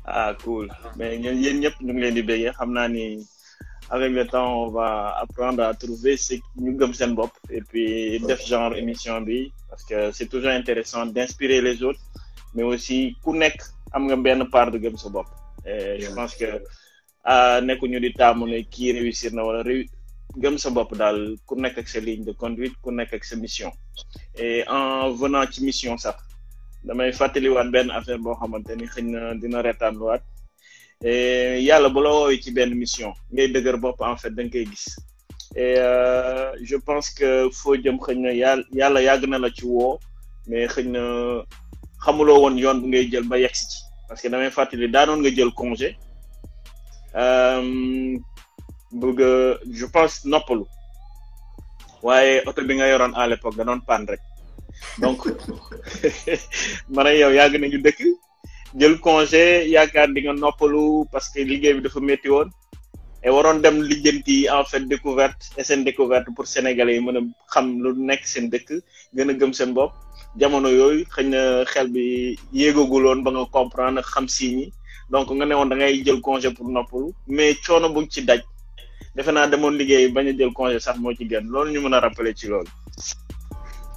Ah, cool. Mais yéen ñëpp ñu ngi leen di béggee xam naa ni avec le temps on va apprendre à trouver ce ñu gëm seen bopp et puis def genre émission bi parce que c'est toujours intéressant d'inspirer les autres mais aussi ku nekk am nga benn part de gëm sa bopp. Et je pense que nekkuñu di taamu ne kii réussir na wala gëm sa bopp daal ku nekk ak sa ligne de conduite ku nekk ak sa mission et en venant ci mission sax damay fàttaliwaat benn affaire boo xamante ni xëy na dina reetaanluwaat et yàlla bu la woowee ci benn mission ngay dëgër bopp en fait da nga koy gis et je pense que foo jëm xëy na yàlla yàgg na la ci woo mais xëy na xamuloo woon yoon bu ngay jël ba yegsi ci parce que damay fàttali daanoon nga jël congé bëgg je pense noppalu waaye oto bi nga yoroon à l'époque da doon panne rek donc man ak yow yàgg nañu dëkk jël congé yaakaar di nga noppalu parce que liggéey bi dafa métti woon et waroon dem lijjanti en fait découverte et seen découverte pour sénégalais yi mën a xam lu nekk seen dëkk gën a gëm seen bopp jamono yooyu xëy na xel bi yéegaguloon ba nga comprendre xam signes donc nga ne woon da ngay jël congé pour noppalu mais coono bu ci daj defe naa demoon liggéey bañ a jël congé sax moo ci gën loolu ñu mën a rappeler ci loolu.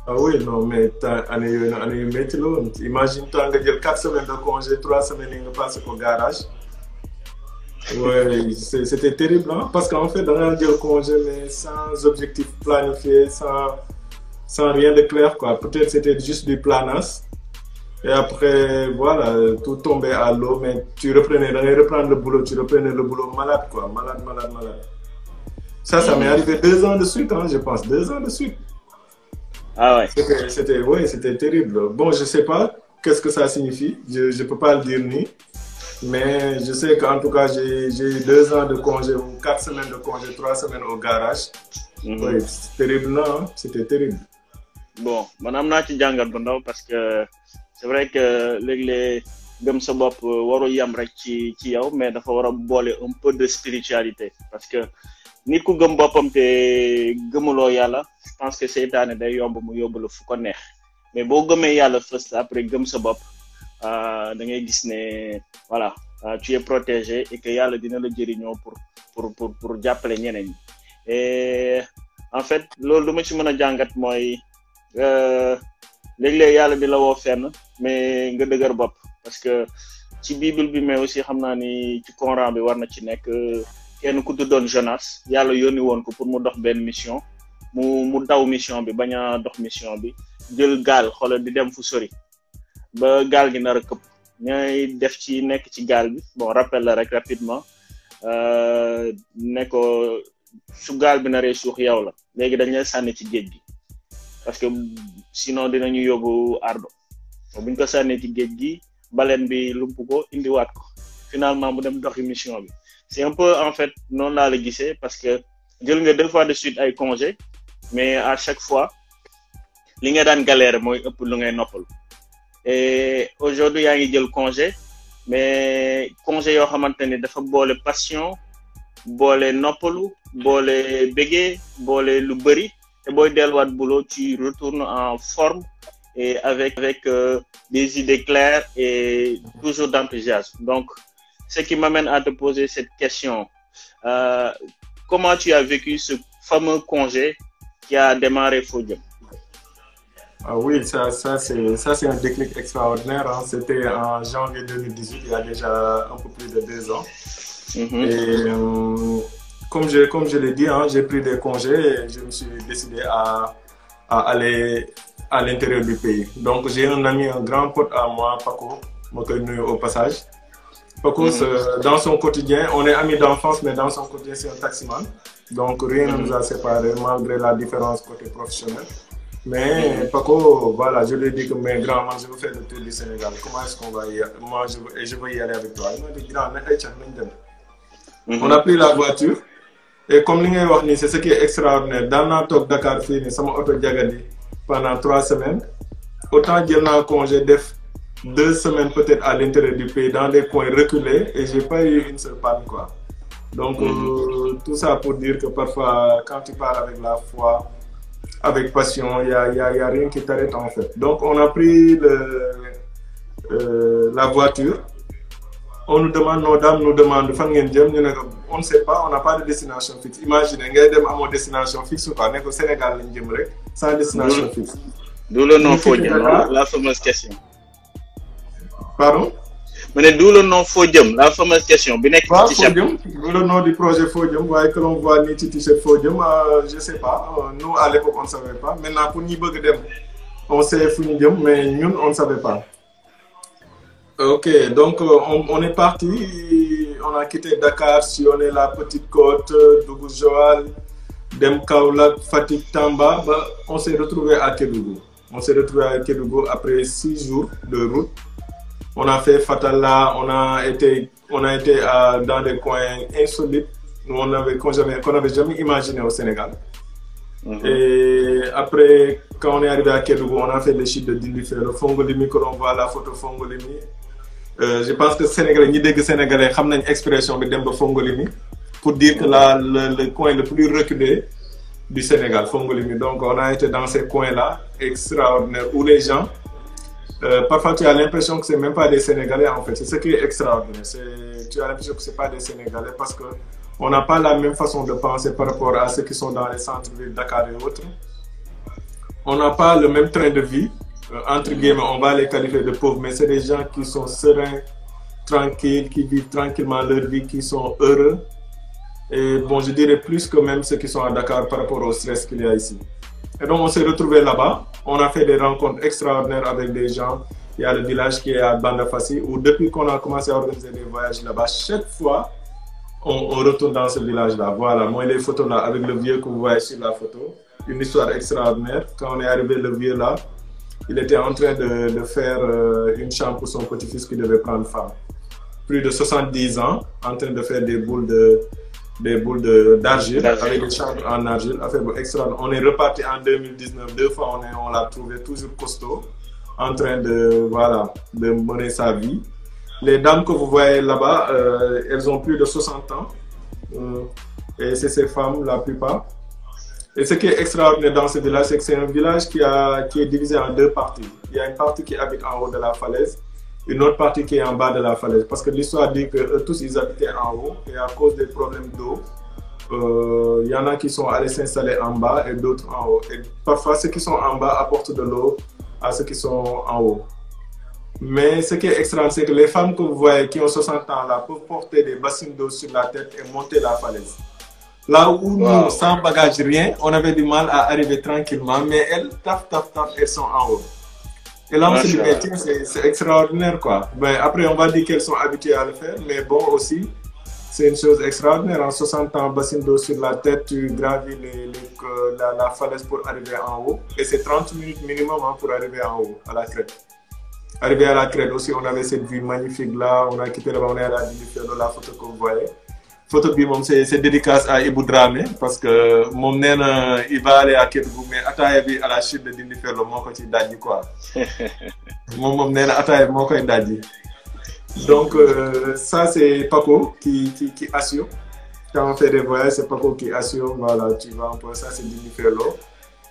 Ah oui, non, mais année yu métti la woon. Imagine toi nga jël 4 semaines de congé, 3 semaines yi nga passé au garage. Ouais, c'était terrible, hein? Parce qu'en fait, on a jël congé, mais sans objectif planifié, sans rien de clair, quoi. Peut-être c'était juste du planage. Et après, voilà, tout tombait à l'eau, mais tu reprenais le boulot, malade, quoi. Malade. Ça m'est arrivé 2 ans de suite, hein, je pense. 2 ans de suite. Ah ouais. C'était terrible. Bon, je sais pas qu'est-ce que ça signifie. Je peux pas le dire ni. Mais je sais qu'en tout cas, j'ai eu 2 ans de congé, 4 semaines de congé, 3 semaines au garage. Oui, c'est terrible, non? C'était terrible. Bon, man am naa ci jàngat bu ndaw parce que c'est vrai que léeg-léeg gëm sa bopp warul yam rek ci yow mais dafa war a boole un peu de spiritualité parce que nit ku gëm boppam te gëmuloo yàlla je pense que seytaane day yomb mu yóbbu la fu ko neex mais boo gëmee yàlla first après gëm sa bopp da ngay gis ne voilà tu es protégé et que yàlla dina la jëriñoo pour jàppale ñeneen ñi et en fait loolu lu ma ci mën a jàngat mooy léeg-léeg yàlla di la woo fenn mais nga dëgër bopp parce que ci bible bi mais aussi xam naa ni ci Coran bi war na ci nekk kenn ku tuddoon Jonas yàlla yónni woon ko pour mu dox benn mission mu daw mission bi bañ a dox mission bi jël gaal xoolal di dem fu sori ba gaal gi nar a këpp ñooy def ci nekk ci gaal bi bon rappel la rek rapidement ne ko su gaal bi naree suux yow la léegi dañ lay sànni ci géej gi parce que sinon dinañu yóbbu ardo buñ ko sànnee ci géej gi baleen bi lump ko indiwaat ko finalement mu dem doxi mission bi c'est un peu en fait noonu laa la gisee parce que jël nga 2 fois de suite ay congé mais à chaque fois li nga daan galère mooy ëpp lu ngay noppal et aujourd'hui yaa ngi jël congé mais congé yoo xamante ni dafa boole passion boole noppalu boole bégee boole lu bëri te booy delluwaat boulot tu retournes en forme et avec des idées claires et toujours d'enthousiasme donc ce qui m'amène à te poser cette question comment tu as vécu ce fameux congé qui a démarré Fodjem? Ah oui, ça c'est un déclic extraordinaire, hein. C'était en janvier 2018, il y a déjà un peu plus de 2 ans. Et comme je l'ai dit, hein, j'ai pris des congés et je me suis décidé à aller à l'intérieur du pays. Donc j'ai un ami, un grand pote à moi, Paco, moi que nous au passage. Paco, dans son quotidien, on est amis d'enfance, mais dans son quotidien, c'est un taximan. Donc rien ne nous a séparés, malgré la différence côté professionnel. Mais Paco, voilà, je lui ai dit que mes grands, moi, je veux faire le tour du Sénégal. Comment est-ce qu'on va y aller? Moi, je veux y aller avec toi. Il m'a dit, grand, on a pris la voiture. Et comme l'ingé wax c'est ce qui est extraordinaire. Dans notre Dakar, fini, ça m'a auto diagadi pendant 3 semaines. Autant j'ai un congé def 2 semaines peut-être à l'intérieur du pays, dans des coins reculés, et j'ai pas eu une seule panne, quoi. Donc, tout ça pour dire que parfois, quand tu pars avec la foi, avec passion, il y a rien qui t'arrête en fait. Donc, on a pris la voiture, on nous demande, nos dames nous demandent, on ne sait pas, on n'a pas de destination fixe. Imaginez, il y a une destination fixe ou pas, au Sénégal, sans destination fixe. D'où le nom Fodjem, la fameuse question. Pardon? Mais d'où le nom Fodjem, la fameuse question. D'où le nom du projet Fodjem, ouais, que l'on voit ni t-shirt Fodjem, je ne sais pas. Nous, à l'époque, on ne savait pas. Maintenant, pour nous, on sait Fodjem, mais nous, on ne savait pas. Ok, donc on est parti, on a quitté Dakar, sillonné la petite côte, Dougou Joal, Dem Kaolack, Fatick, Tamba, on s'est retrouvé à Kédougou. On s'est retrouvé à Kédougou après 6 jours de route. On a fait Fatala, on a été dans des coins insolites qu'on n'avait jamais imaginé au Sénégal. Et après, quand on est arrivé à Kédougou, on a fait les chutes de Dindéfélo, Fongolimi, que l'on voit la photo Fongolimi. Je pense que Sénégalais, ni Sénégalais, ont une expression de Demba Fongolimi pour dire que le coin le plus reculé du Sénégal, Fongolimi. Donc on a été dans ces coins-là, extraordinaires, où les gens, parfois tu as l'impression que ce n'est même pas des Sénégalais en fait. C'est ce qui est extraordinaire. Tu as l'impression que ce n'est pas des Sénégalais parce qu'on n'a pas la même façon de penser par rapport à ceux qui sont dans les centres-villes, Dakar et autres. On n'a pas le même train de vie. Entre guillemets, on va les qualifier de pauvres, mais c'est des gens qui sont sereins, tranquilles, qui vivent tranquillement leur vie, qui sont heureux. Et bon, je dirais plus que même ceux qui sont à Dakar par rapport au stress qu'il y a ici. Et donc, on s'est retrouvés là-bas. On a fait des rencontres extraordinaires avec des gens. Il y a le village qui est à Bandafassi, où depuis qu'on a commencé à organiser des voyages là-bas, chaque fois, on retourne dans ce village-là. Voilà, moi, les photos là, avec le vieux que vous voyez sur la photo. Une histoire extraordinaire. Quand on est arrivé, le vieux là, il était en train de faire une chambre pour son petit-fils qui devait prendre femme. Plus de 70 ans, en train de faire des boules d'argile, avec des chambres en argile. Affaire extraordinaire. On est reparti en 2019, 2 fois on l'a trouvé toujours costaud, en train de mener sa vie. Les dames que vous voyez là-bas, elles ont plus de 60 ans. Et c'est ces femmes, la plupart. Et ce qui est extraordinaire dans ce village, c'est que c'est un village qui est divisé en 2 parties. Il y a une partie qui habite en haut de la falaise, une autre partie qui est en bas de la falaise. Parce que l'histoire dit que tous ils habitaient en haut et à cause des problèmes d'eau, il y en a qui sont allés s'installer en bas et d'autres en haut. Et parfois, ceux qui sont en bas apportent de l'eau à ceux qui sont en haut. Mais ce qui est extraordinaire, c'est que les femmes que vous voyez qui ont 60 ans là peuvent porter des bassines d'eau sur la tête et monter la falaise. Là où nous, sans bagage, rien, on avait du mal à arriver tranquillement, mais elles, elles sont en haut. Et là, on se dit, c'est extraordinaire, quoi. Ben, après, on va dire qu'elles sont habituées à le faire, mais bon, aussi, c'est une chose extraordinaire. En 60 ans, bassine d'eau sur la tête, tu gravis la falaise pour arriver en haut. Et c'est 30 minutes minimum pour arriver en haut, à la crête. Arrivé à la crête aussi, on avait cette vue magnifique là, on a quitté là-bas, on est allé à Dindéfélo, la photo que vous voyez. Photo bi c'est dédicace à Ibou Dramé parce que mon nène il va aller à Kédougou mais ataaya bi à la chute de Dindéfélo moko ci dajji quoi. Mom nène ataaya moko dajji. Donc ça c'est Paco qui assure. Quand on fait des voyages, c'est Paco qui assure, voilà, tu vas un peu, ça c'est Dindéfélo.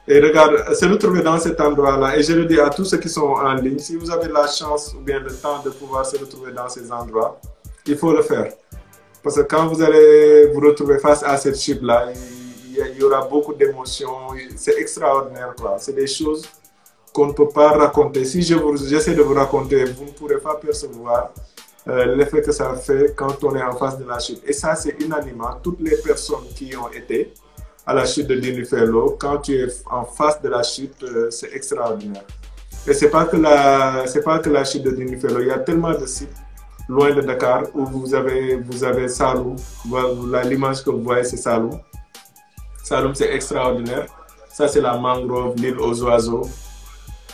Et regarde, se retrouver dans cet endroit-là, et je le dis à tous ceux qui sont en ligne, si vous avez la chance ou bien le temps de pouvoir se retrouver dans ces endroits, il faut le faire. Parce que quand vous allez vous retrouver face à cette chute-là, il y aura beaucoup d'émotions, c'est extraordinaire, quoi. C'est des choses qu'on ne peut pas raconter. Si j'essaie de vous raconter, vous ne pourrez pas percevoir l'effet que ça fait quand on est en face de la chute. Et ça, c'est unanimement. Toutes les personnes qui ont été à la chute de Dindéfélo, quand tu es en face de la chute, c'est extraordinaire. Et c'est pas que la chute de Dindéfélo, il y a tellement de sites loin de Dakar où vous avez Saloum. L'image que vous voyez, c'est Saloum. Saloum, c'est extraordinaire. Ça, c'est la mangrove, l'île aux oiseaux.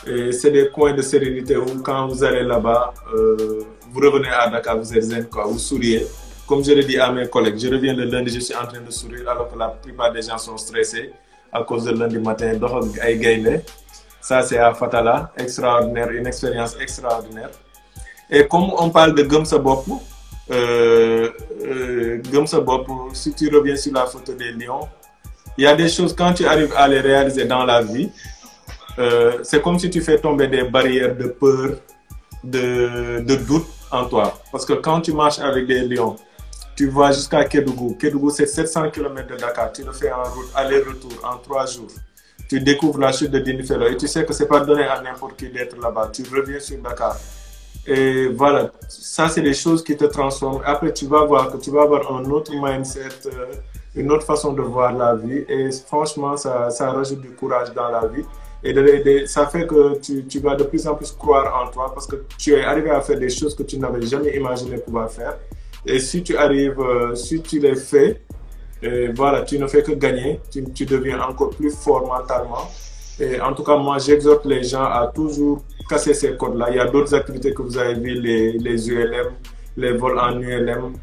Et c'est des coins de sérénité où quand vous allez là-bas, vous revenez à Dakar, vous êtes zen, quoi, vous souriez. Comme je le dis à mes collègues, je reviens le lundi, je suis en train de sourire alors que la plupart des gens sont stressés à cause de lundi matin. Ça, c'est à Fatala, extraordinaire, une expérience extraordinaire. Et comme on parle de Gumsa Bop, si tu reviens sur la photo des lions, il y a des choses, quand tu arrives à les réaliser dans la vie, c'est comme si tu fais tomber des barrières de peur, de doute en toi. Parce que quand tu marches avec des lions, tu vas jusqu'à Kédougou. Kédougou, c'est 700 km de Dakar. Tu le fais en route, aller-retour, en 3 jours. Tu découvres la chute de Dindéfelo et tu sais que ce n'est pas donné à n'importe qui d'être là-bas. Tu reviens sur Dakar. Et voilà, ça, c'est des choses qui te transforment. Après, tu vas voir que tu vas avoir un autre mindset, une autre façon de voir la vie. Et franchement, ça rajoute du courage dans la vie. Et ça fait que tu vas de plus en plus croire en toi parce que tu es arrivé à faire des choses que tu n'avais jamais imaginé pouvoir faire. Et si tu arrives, si tu les fais, voilà, tu ne fais que gagner, tu deviens encore plus fort mentalement. Et en tout cas, moi, j'exhorte les gens à toujours casser ces codes-là. Il y a d'autres activités que vous avez vues, les ULM, les vols en ULM.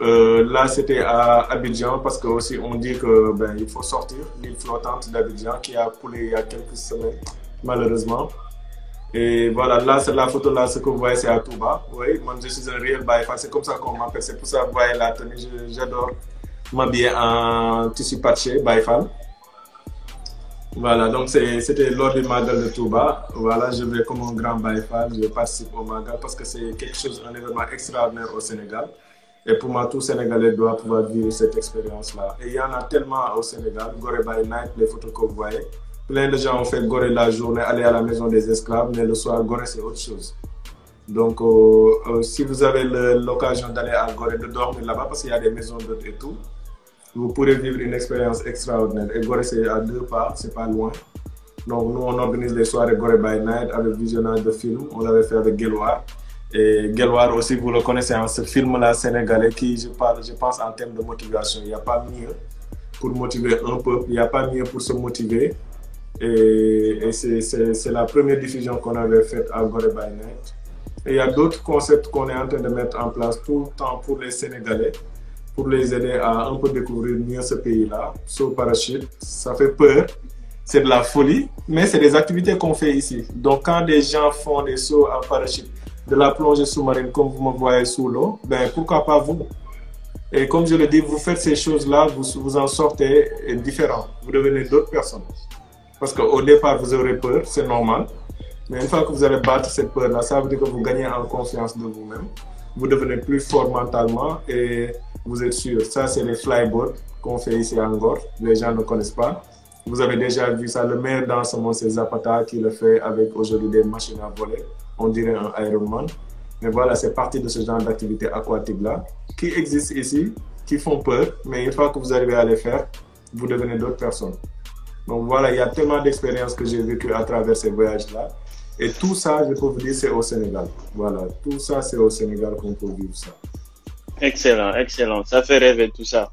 Là, c'était à Abidjan parce que aussi on dit que il faut sortir l'île flottante d'Abidjan qui a coulé il y a quelques semaines, malheureusement. Et voilà, là, c'est la photo, là, ce que vous voyez, c'est à Touba. Oui, moi, je suis un réel Baye Fall, c'est comme ça qu'on m'appelle. C'est pour ça que vous voyez la tenue, j'adore m'habiller en tissu patché, Baye Fall. Voilà, donc c'était lors du Magal de Touba. Voilà, je vais comme un grand Baye Fall, je participe au Magal parce que c'est quelque chose, un événement extraordinaire au Sénégal. Et pour moi, tout Sénégalais doit pouvoir vivre cette expérience-là. Et il y en a tellement au Sénégal, Gorée by Night, les photos que vous voyez. Plein de gens ont fait Gorée la journée, aller à la maison des esclaves, mais le soir, Gorée, c'est autre chose. Donc, si vous avez l'occasion d'aller à Gorée, de dormir là-bas, parce qu'il y a des maisons d'hôtes et tout, vous pourrez vivre une expérience extraordinaire. Et Gorée, c'est à 2 pas, c'est pas loin. Donc, nous, on organise les soirées Gorée by Night avec visionnage de films. On l'avait fait avec Guelwaar. Et Guelwaar aussi, vous le connaissez, hein, ce film-là sénégalais qui, je pense, en termes de motivation. Il n'y a pas mieux pour motiver un peuple, il n'y a pas mieux pour se motiver. Et c'est la première diffusion qu'on avait faite à Gorée by Night. Et il y a d'autres concepts qu'on est en train de mettre en place tout le temps pour les Sénégalais, pour les aider à un peu découvrir mieux ce pays-là. Saut parachute, ça fait peur, c'est de la folie, mais c'est des activités qu'on fait ici. Donc quand des gens font des sauts en parachute, de la plongée sous-marine comme vous me voyez sous l'eau, pourquoi pas vous? Et comme je le dis, vous faites ces choses-là, vous en sortez différent, vous devenez d'autres personnes. Parce qu'au départ, vous aurez peur, c'est normal. Mais une fois que vous allez battre cette peur-là, ça veut dire que vous gagnez en confiance de vous-même. Vous devenez plus fort mentalement et vous êtes sûr. Ça, c'est les flyboards qu'on fait ici à Ngor. Les gens ne connaissent pas. Vous avez déjà vu ça. Le meilleur dans ce monde, c'est Zapata qui le fait avec aujourd'hui des machines à voler. On dirait un Ironman. Mais voilà, c'est partie de ce genre d'activité aquatique-là qui existe ici, qui font peur. Mais une fois que vous arrivez à les faire, vous devenez d'autres personnes. Donc voilà, il y a tellement d'expériences que j'ai vécues à travers ces voyages-là. Et tout ça, je peux vous dire, c'est au Sénégal. Voilà, tout ça, c'est au Sénégal qu'on peut vivre ça. Excellent, excellent. Ça fait rêver tout ça.